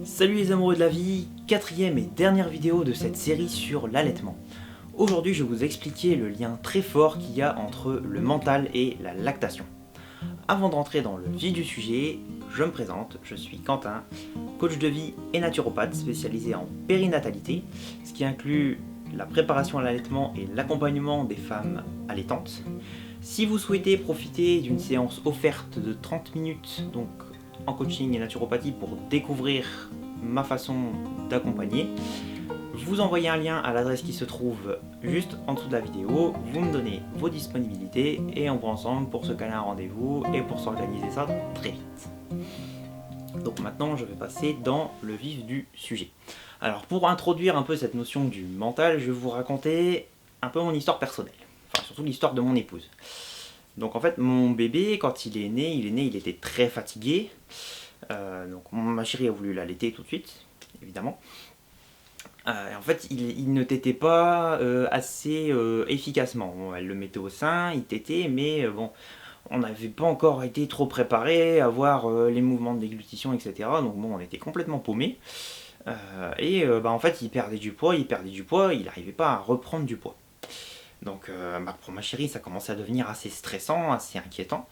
Salut les amoureux de la vie, quatrième et dernière vidéo de cette série sur l'allaitement. Aujourd'hui je vais vous expliquer le lien très fort qu'il y a entre le mental et la lactation. Avant d'entrer dans le vif du sujet, je me présente, je suis Quentin, coach de vie et naturopathe spécialisé en périnatalité, ce qui inclut la préparation à l'allaitement et l'accompagnement des femmes allaitantes. Si vous souhaitez profiter d'une séance offerte de 30 minutes, donc en coaching et naturopathie pour découvrir ma façon d'accompagner, vous envoyez un lien à l'adresse qui se trouve juste en dessous de la vidéo, vous me donnez vos disponibilités et on va ensemble pour se caler un rendez-vous et pour s'organiser ça très vite. Donc maintenant je vais passer dans le vif du sujet. Alors pour introduire un peu cette notion du mental, je vais vous raconter un peu mon histoire personnelle, enfin surtout l'histoire de mon épouse. Donc en fait mon bébé quand il est né il était très fatigué. Donc ma chérie a voulu l'allaiter tout de suite, évidemment. En fait, il ne tétait pas assez efficacement. Bon, elle le mettait au sein, il tétait, mais bon, on n'avait pas encore été trop préparé à voir les mouvements de déglutition, etc. Donc bon, on était complètement paumé. En fait, il perdait du poids, il n'arrivait pas à reprendre du poids. Donc pour ma chérie, ça commençait à devenir assez stressant, assez inquiétant.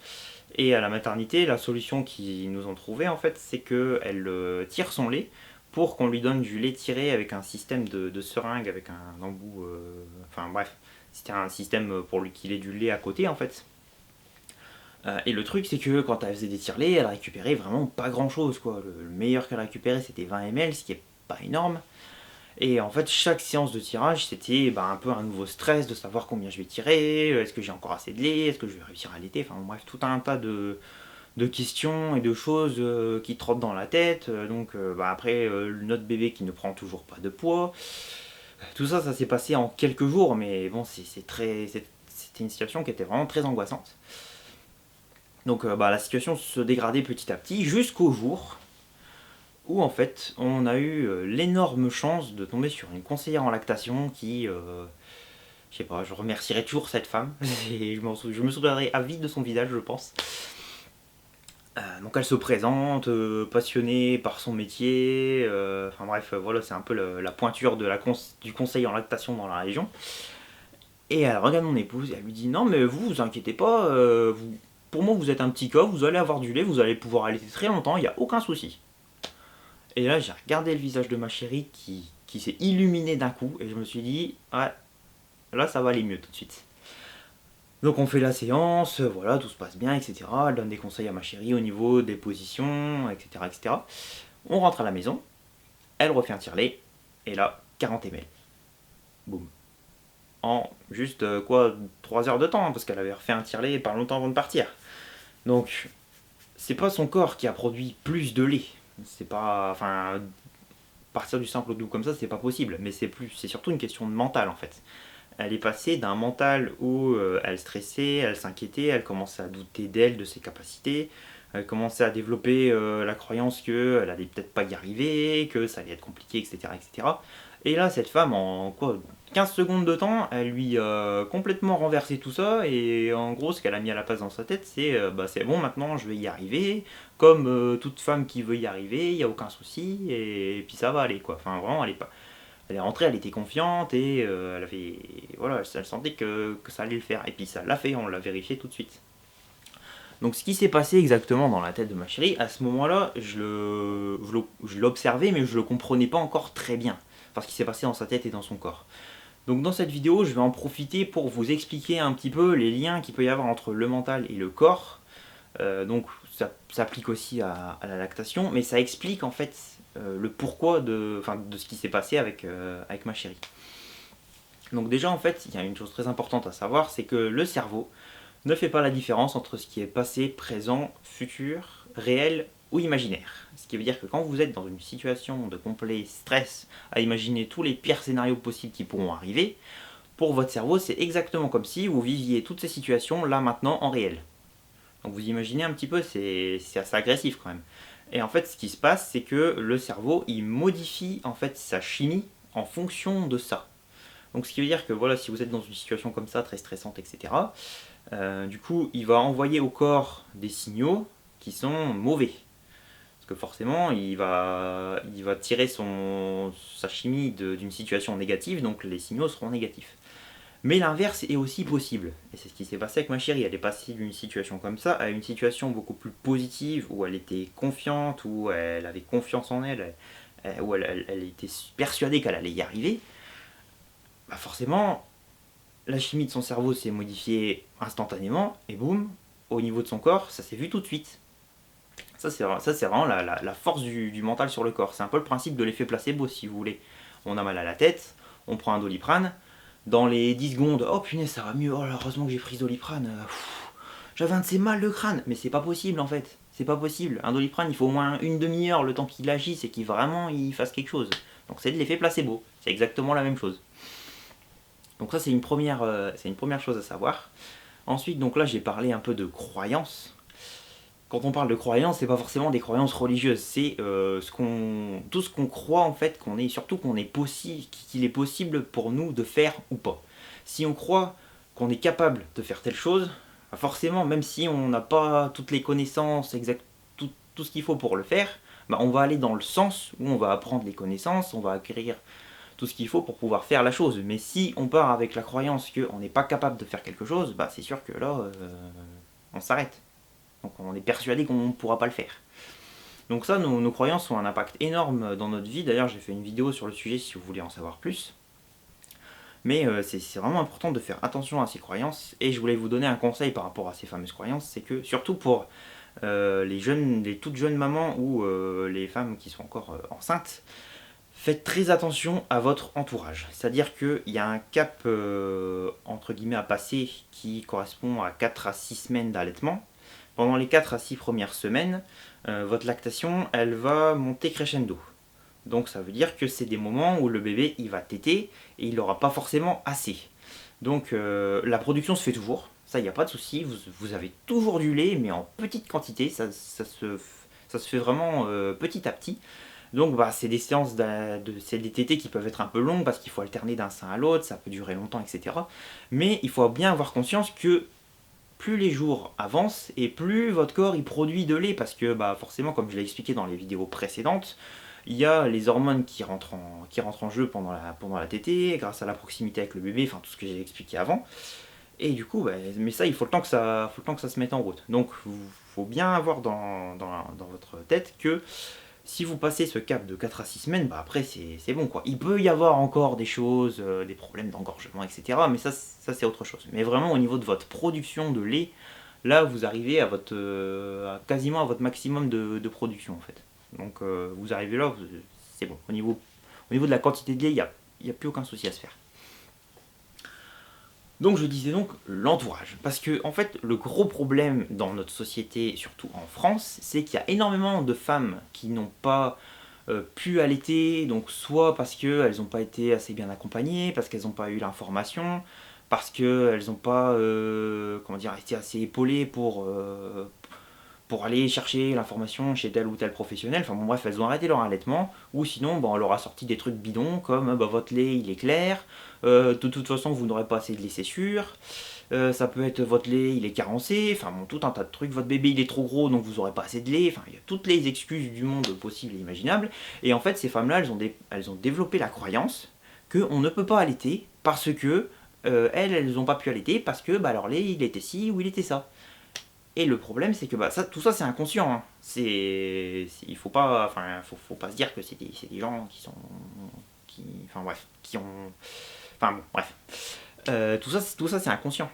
Et à la maternité, la solution qu'ils nous ont trouvée, en fait, c'est qu'elle tire son lait pour qu'on lui donne du lait tiré avec un système de seringue, avec un embout... enfin bref, c'était un système pour lui qu'il ait du lait à côté, en fait. Et le truc, c'est que quand elle faisait des tire-laits, elle récupérait vraiment pas grand-chose, quoi. Le meilleur qu'elle récupérait, c'était 20 ml, ce qui est pas énorme. Et en fait, chaque séance de tirage, c'était un peu un nouveau stress de savoir combien je vais tirer, est-ce que j'ai encore assez de lait, est-ce que je vais réussir à allaiter, enfin bref, tout un tas de questions et de choses qui trottent dans la tête. Après, notre bébé qui ne prend toujours pas de poids. Tout ça, ça s'est passé en quelques jours, mais bon, c'était une situation qui était vraiment très angoissante. Donc la situation se dégradait petit à petit jusqu'au jour où en fait on a eu l'énorme chance de tomber sur une conseillère en lactation qui, je sais pas, je remercierai toujours cette femme, et je me souviendrai à vie de son visage je pense. Donc elle se présente, passionnée par son métier, voilà, c'est un peu la pointure du conseil en lactation dans la région. Et elle regarde mon épouse et elle lui dit non mais vous inquiétez pas, pour moi vous êtes un petit cas, vous allez avoir du lait, vous allez pouvoir allaiter très longtemps, il n'y a aucun souci. Et là j'ai regardé le visage de ma chérie qui s'est illuminé d'un coup et je me suis dit ouais, là ça va aller mieux tout de suite. Donc on fait la séance, voilà, tout se passe bien, etc. Elle donne des conseils à ma chérie au niveau des positions, etc. etc. On rentre à la maison, elle refait un tire-lait, et là, 40 ml. Boum. En juste 3 heures de temps, hein, parce qu'elle avait refait un tire-lait pas longtemps avant de partir. Donc, c'est pas son corps qui a produit plus de lait. C'est pas. Enfin, partir du simple au doux comme ça, c'est pas possible. Mais c'est surtout une question de mental en fait. Elle est passée d'un mental où elle stressait, elle s'inquiétait, elle commençait à douter d'elle, de ses capacités, elle commençait à développer la croyance qu'elle allait peut-être pas y arriver, que ça allait être compliqué, etc. etc. Et là, cette femme, en 15 secondes de temps, elle lui a complètement renversé tout ça, et en gros, ce qu'elle a mis à la place dans sa tête, c'est bon, maintenant je vais y arriver, comme toute femme qui veut y arriver, il n'y a aucun souci, et puis ça va aller, quoi. Enfin, vraiment, elle est rentrée, elle était confiante et elle sentait que ça allait le faire. Et puis ça l'a fait, on l'a vérifié tout de suite. Donc ce qui s'est passé exactement dans la tête de ma chérie, à ce moment-là, je l'observais mais je le comprenais pas encore très bien. Parce qu'il s'est passé dans sa tête et dans son corps. Donc dans cette vidéo, je vais en profiter pour vous expliquer un petit peu les liens qu'il peut y avoir entre le mental et le corps. Donc ça s'applique aussi à la lactation, mais ça explique en fait le pourquoi de ce qui s'est passé avec ma chérie. Donc déjà en fait, il y a une chose très importante à savoir, c'est que le cerveau ne fait pas la différence entre ce qui est passé, présent, futur, réel ou imaginaire. Ce qui veut dire que quand vous êtes dans une situation de complet stress à imaginer tous les pires scénarios possibles qui pourront arriver, pour votre cerveau c'est exactement comme si vous viviez toutes ces situations là maintenant en réel. Donc vous imaginez un petit peu, c'est assez agressif quand même. Et en fait, ce qui se passe, c'est que le cerveau, il modifie en fait sa chimie en fonction de ça. Donc ce qui veut dire que voilà, si vous êtes dans une situation comme ça, très stressante, etc., du coup, il va envoyer au corps des signaux qui sont mauvais. Parce que forcément, il va tirer sa chimie d'une situation négative, donc les signaux seront négatifs. Mais l'inverse est aussi possible. Et c'est ce qui s'est passé avec ma chérie. Elle est passée d'une situation comme ça à une situation beaucoup plus positive, où elle était confiante, où elle avait confiance en elle, où elle était persuadée qu'elle allait y arriver. Bah forcément, la chimie de son cerveau s'est modifiée instantanément, et boum, au niveau de son corps, ça s'est vu tout de suite. Ça, c'est vraiment la force du mental sur le corps. C'est un peu le principe de l'effet placebo, si vous voulez. On a mal à la tête, on prend un Doliprane. Dans les 10 secondes, oh punaise, ça va mieux, oh là, heureusement que j'ai pris ce Doliprane. J'avais un de ces mal de crâne. Mais c'est pas possible en fait. C'est pas possible. Un Doliprane, il faut au moins une demi-heure le temps qu'il agisse et qu'il vraiment il fasse quelque chose. Donc c'est de l'effet placebo. C'est exactement la même chose. Donc ça, c'est une première chose à savoir. Ensuite, donc là, j'ai parlé un peu de croyances. Quand on parle de croyances, c'est pas forcément des croyances religieuses, c'est tout ce qu'on croit en fait, qu'il est possible pour nous de faire ou pas. Si on croit qu'on est capable de faire telle chose, bah forcément, même si on n'a pas toutes les connaissances exactes, tout ce qu'il faut pour le faire, bah on va aller dans le sens où on va apprendre les connaissances, on va acquérir tout ce qu'il faut pour pouvoir faire la chose. Mais si on part avec la croyance qu'on n'est pas capable de faire quelque chose, bah c'est sûr que là, on s'arrête. Donc on est persuadé qu'on ne pourra pas le faire. Donc ça, nos croyances ont un impact énorme dans notre vie. D'ailleurs, j'ai fait une vidéo sur le sujet si vous voulez en savoir plus. Mais c'est vraiment important de faire attention à ces croyances. Et je voulais vous donner un conseil par rapport à ces fameuses croyances. C'est que surtout pour les toutes jeunes mamans ou les femmes qui sont encore enceintes, faites très attention à votre entourage. C'est-à-dire qu'il y a un cap entre guillemets à passer qui correspond à 4 à 6 semaines d'allaitement. Pendant les 4 à 6 premières semaines, votre lactation, elle va monter crescendo. Donc ça veut dire que c'est des moments où le bébé il va téter et il n'aura pas forcément assez. Donc la production se fait toujours, ça il n'y a pas de souci, vous avez toujours du lait mais en petite quantité, ça se fait vraiment petit à petit. Donc bah, c'est des séances c'est des tétés qui peuvent être un peu longues parce qu'il faut alterner d'un sein à l'autre, ça peut durer longtemps, etc. Mais il faut bien avoir conscience que plus les jours avancent et plus votre corps il produit de lait parce que bah, forcément, comme je l'ai expliqué dans les vidéos précédentes, il y a les hormones qui rentrent en jeu pendant la tétée, grâce à la proximité avec le bébé, enfin tout ce que j'ai expliqué avant. Et du coup, bah, mais ça, il faut le temps que ça se mette en route. Donc, il faut bien avoir dans votre tête que si vous passez ce cap de 4 à 6 semaines, bah après c'est bon quoi. Il peut y avoir encore des choses, des problèmes d'engorgement, etc. Mais ça c'est autre chose. Mais vraiment au niveau de votre production de lait, là vous arrivez quasiment à votre maximum de production en fait. Donc vous arrivez là, c'est bon. Au niveau de la quantité de lait, il n'y a plus aucun souci à se faire. Donc je disais donc l'entourage. Parce que en fait le gros problème dans notre société, surtout en France, c'est qu'il y a énormément de femmes qui n'ont pas pu allaiter, donc soit parce qu'elles n'ont pas été assez bien accompagnées, parce qu'elles n'ont pas eu l'information, parce qu'elles n'ont pas été assez épaulées pour aller chercher l'information chez tel ou tel professionnel. Enfin bon bref, elles ont arrêté leur allaitement, ou sinon on leur a sorti des trucs bidons comme votre lait il est clair, de toute façon vous n'aurez pas assez de lait c'est sûr, ça peut être votre lait il est carencé, enfin bon tout un tas de trucs, votre bébé il est trop gros donc vous n'aurez pas assez de lait, enfin il y a toutes les excuses du monde possibles et imaginables. Et en fait ces femmes là elles ont développé la croyance qu'on ne peut pas allaiter parce que elles n'ont pas pu allaiter parce que leur lait il était ci ou il était ça. Et le problème, c'est que tout ça, c'est inconscient. Hein. Il faut pas se dire que c'est des gens qui ont, enfin bon, bref. Tout ça, c'est inconscient.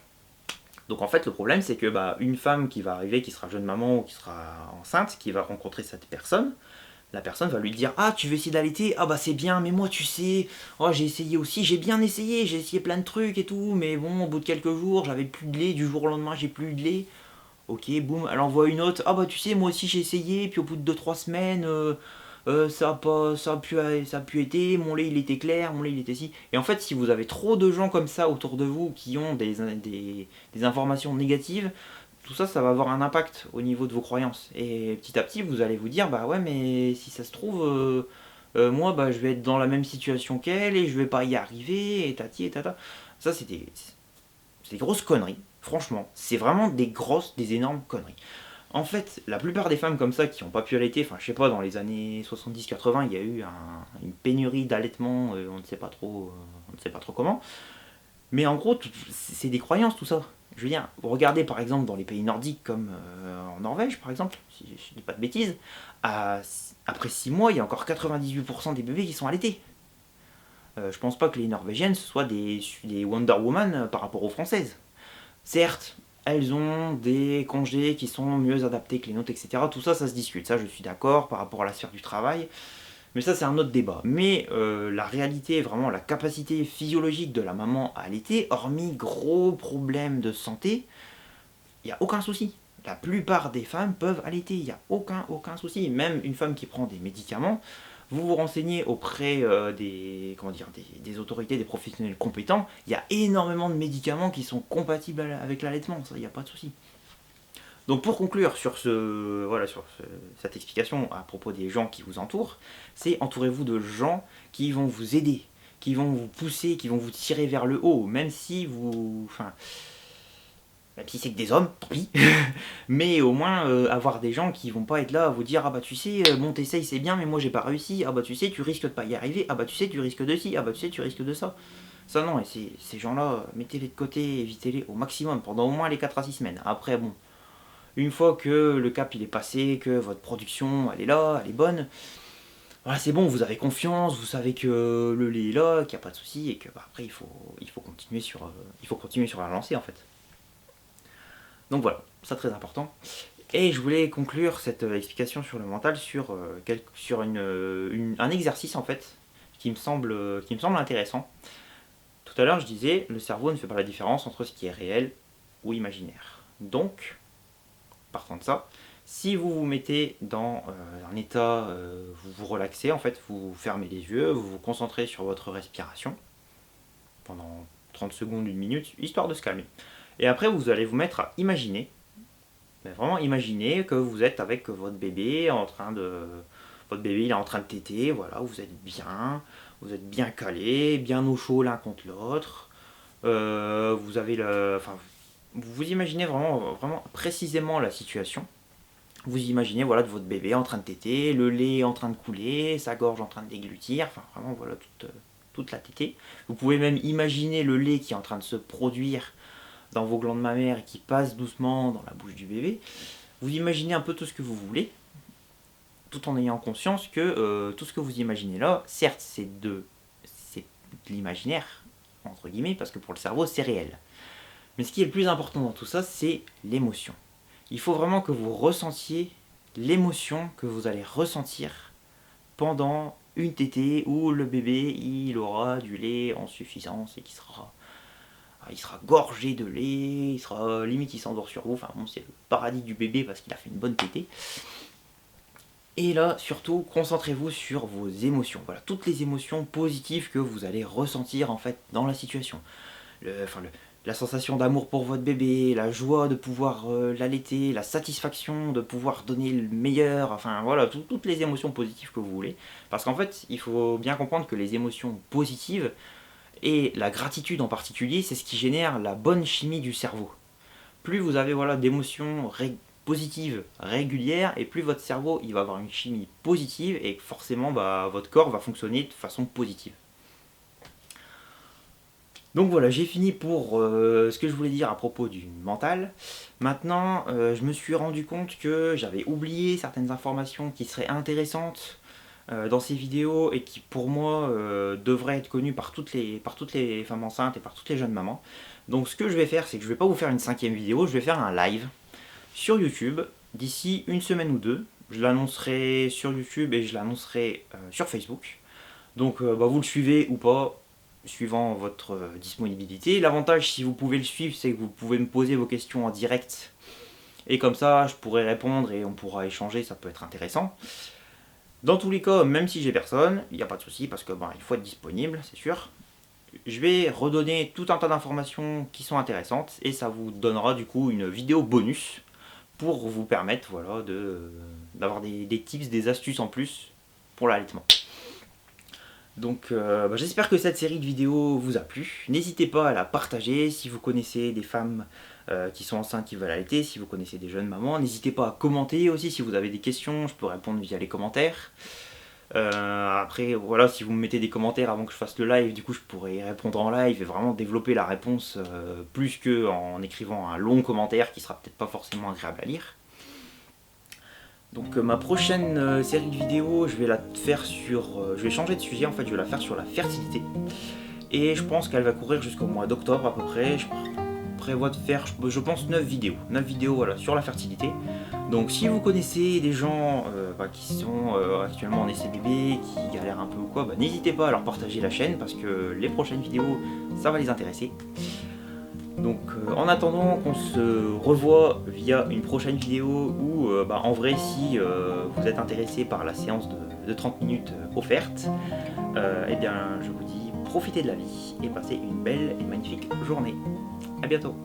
Donc en fait, le problème, c'est que une femme qui va arriver, qui sera jeune maman ou qui sera enceinte, qui va rencontrer cette personne, la personne va lui dire ah tu veux essayer d'allaiter, ah bah c'est bien mais moi tu sais, oh j'ai essayé aussi, j'ai bien essayé, j'ai essayé plein de trucs et tout, mais bon au bout de quelques jours j'avais plus de lait, du jour au lendemain j'ai plus de lait. Ok, boum, elle envoie une autre. Ah bah tu sais, moi aussi j'ai essayé, puis au bout de 2-3 semaines, ça a pu été, mon lait il était clair, mon lait il était si. Et en fait, si vous avez trop de gens comme ça autour de vous qui ont des informations négatives, tout ça, ça va avoir un impact au niveau de vos croyances. Et petit à petit, vous allez vous dire, bah ouais, mais si ça se trouve, moi, je vais être dans la même situation qu'elle et je vais pas y arriver, et tati et tata. Ça, c'est des grosses conneries. Franchement, c'est vraiment des énormes conneries. En fait, la plupart des femmes comme ça qui n'ont pas pu allaiter, enfin je sais pas, dans les années 70-80, il y a eu une pénurie d'allaitement, on ne sait pas trop, on ne sait pas trop comment. Mais en gros, c'est des croyances tout ça. Je veux dire, regardez par exemple dans les pays nordiques comme en Norvège par exemple, si je ne dis pas de bêtises, après 6 mois, il y a encore 98% des bébés qui sont allaités. Je pense pas que les Norvégiennes ce soient des Wonder Woman par rapport aux Françaises. Certes, elles ont des congés qui sont mieux adaptés que les nôtres, etc. Tout ça, ça se discute. Ça, je suis d'accord par rapport à la sphère du travail. Mais ça, c'est un autre débat. Mais la réalité, vraiment, la capacité physiologique de la maman à allaiter, hormis gros problèmes de santé, il n'y a aucun souci. La plupart des femmes peuvent allaiter, il n'y a aucun souci. Même une femme qui prend des médicaments, vous vous renseignez auprès des autorités, des professionnels compétents, il y a énormément de médicaments qui sont compatibles avec l'allaitement, ça, il n'y a pas de souci. Donc pour conclure sur cette explication à propos des gens qui vous entourent, c'est entourez-vous de gens qui vont vous aider, qui vont vous pousser, qui vont vous tirer vers le haut, même si c'est que des hommes, tant pis, mais au moins avoir des gens qui vont pas être là à vous dire ah bah tu sais, bon t'essayes c'est bien mais moi j'ai pas réussi, ah bah tu sais tu risques de pas y arriver, ah bah tu sais tu risques de ci, ah bah tu sais tu risques de ça. Ça non, et ces gens-là, mettez-les de côté, évitez-les au maximum pendant au moins les 4 à 6 semaines. Après bon, une fois que le cap il est passé, que votre production elle est là, elle est bonne, voilà c'est bon, vous avez confiance, vous savez que le lait est là, qu'il n'y a pas de souci et que bah, après il faut continuer sur la lancée en fait. Donc voilà, ça très important. Et je voulais conclure cette explication sur le mental sur un exercice en fait qui me semble intéressant. Tout à l'heure je disais, le cerveau ne fait pas la différence entre ce qui est réel ou imaginaire. Donc, partant de ça, si vous vous mettez dans un état, vous vous relaxez en fait, vous fermez les yeux, vous vous concentrez sur votre respiration pendant 30 secondes, une minute, histoire de se calmer. Et après, vous allez vous mettre à imaginer, mais vraiment imaginer que vous êtes avec votre bébé votre bébé il est en train de téter, voilà, vous êtes bien calé, bien au chaud l'un contre l'autre. Vous imaginez vraiment précisément la situation. Vous imaginez voilà de votre bébé en train de téter, le lait en train de couler, sa gorge en train de déglutir, enfin vraiment voilà toute la tétée. Vous pouvez même imaginer le lait qui est en train de se produire dans vos glandes mammaires et qui passe doucement dans la bouche du bébé. Vous imaginez un peu tout ce que vous voulez, tout en ayant conscience que tout ce que vous imaginez là, certes c'est de l'imaginaire, entre guillemets, parce que pour le cerveau c'est réel. Mais ce qui est le plus important dans tout ça, c'est l'émotion. Il faut vraiment que vous ressentiez l'émotion que vous allez ressentir pendant une tétée où le bébé il aura du lait en suffisance et il sera gorgé de lait, limite il s'endort sur vous, enfin bon c'est le paradis du bébé parce qu'il a fait une bonne tétée. Et là surtout concentrez-vous sur vos émotions, voilà toutes les émotions positives que vous allez ressentir en fait dans la situation. La sensation d'amour pour votre bébé, la joie de pouvoir l'allaiter, la satisfaction de pouvoir donner le meilleur, enfin voilà, toutes les émotions positives que vous voulez. Parce qu'en fait, il faut bien comprendre que les émotions positives, et la gratitude en particulier, c'est ce qui génère la bonne chimie du cerveau. Plus vous avez d'émotions positives régulières, et plus votre cerveau il va avoir une chimie positive, et forcément votre corps va fonctionner de façon positive. Donc voilà, j'ai fini pour ce que je voulais dire à propos du mental. Maintenant, je me suis rendu compte que j'avais oublié certaines informations qui seraient intéressantes dans ces vidéos et qui pour moi devraient être connues par toutes les femmes enceintes et par toutes les jeunes mamans. Donc ce que je vais faire, c'est que je ne vais pas vous faire une 5e vidéo, je vais faire un live sur YouTube d'ici une semaine ou deux. Je l'annoncerai sur YouTube et je l'annoncerai sur Facebook. Donc vous le suivez ou pas, suivant votre disponibilité. L'avantage, si vous pouvez le suivre, c'est que vous pouvez me poser vos questions en direct. Et comme ça, je pourrai répondre et on pourra échanger, ça peut être intéressant. Dans tous les cas, même si j'ai personne, il n'y a pas de souci parce que il faut être disponible, c'est sûr. Je vais redonner tout un tas d'informations qui sont intéressantes et ça vous donnera du coup une vidéo bonus pour vous permettre d'avoir des tips, des astuces en plus pour l'allaitement. Donc j'espère que cette série de vidéos vous a plu. N'hésitez pas à la partager si vous connaissez des femmes qui sont enceintes qui veulent allaiter, si vous connaissez des jeunes mamans. N'hésitez pas à commenter aussi si vous avez des questions, je peux répondre via les commentaires. Après voilà, si vous me mettez des commentaires avant que je fasse le live, du coup je pourrais y répondre en live et vraiment développer la réponse plus qu'en écrivant un long commentaire qui sera peut-être pas forcément agréable à lire. Donc ma prochaine série de vidéos, je vais la faire sur... je vais changer de sujet en fait, je vais la faire sur la fertilité. Et je pense qu'elle va courir jusqu'au mois d'octobre à peu près. Je prévois de faire, je pense, 9 vidéos. 9 vidéos voilà, sur la fertilité. Donc si vous connaissez des gens qui sont actuellement en essai bébé, qui galèrent un peu ou quoi, n'hésitez pas à leur partager la chaîne parce que les prochaines vidéos, ça va les intéresser. Donc en attendant qu'on se revoie via une prochaine vidéo ou en vrai si vous êtes intéressé par la séance de 30 minutes offerte, eh bien je vous dis profitez de la vie et passez une belle et magnifique journée. A bientôt.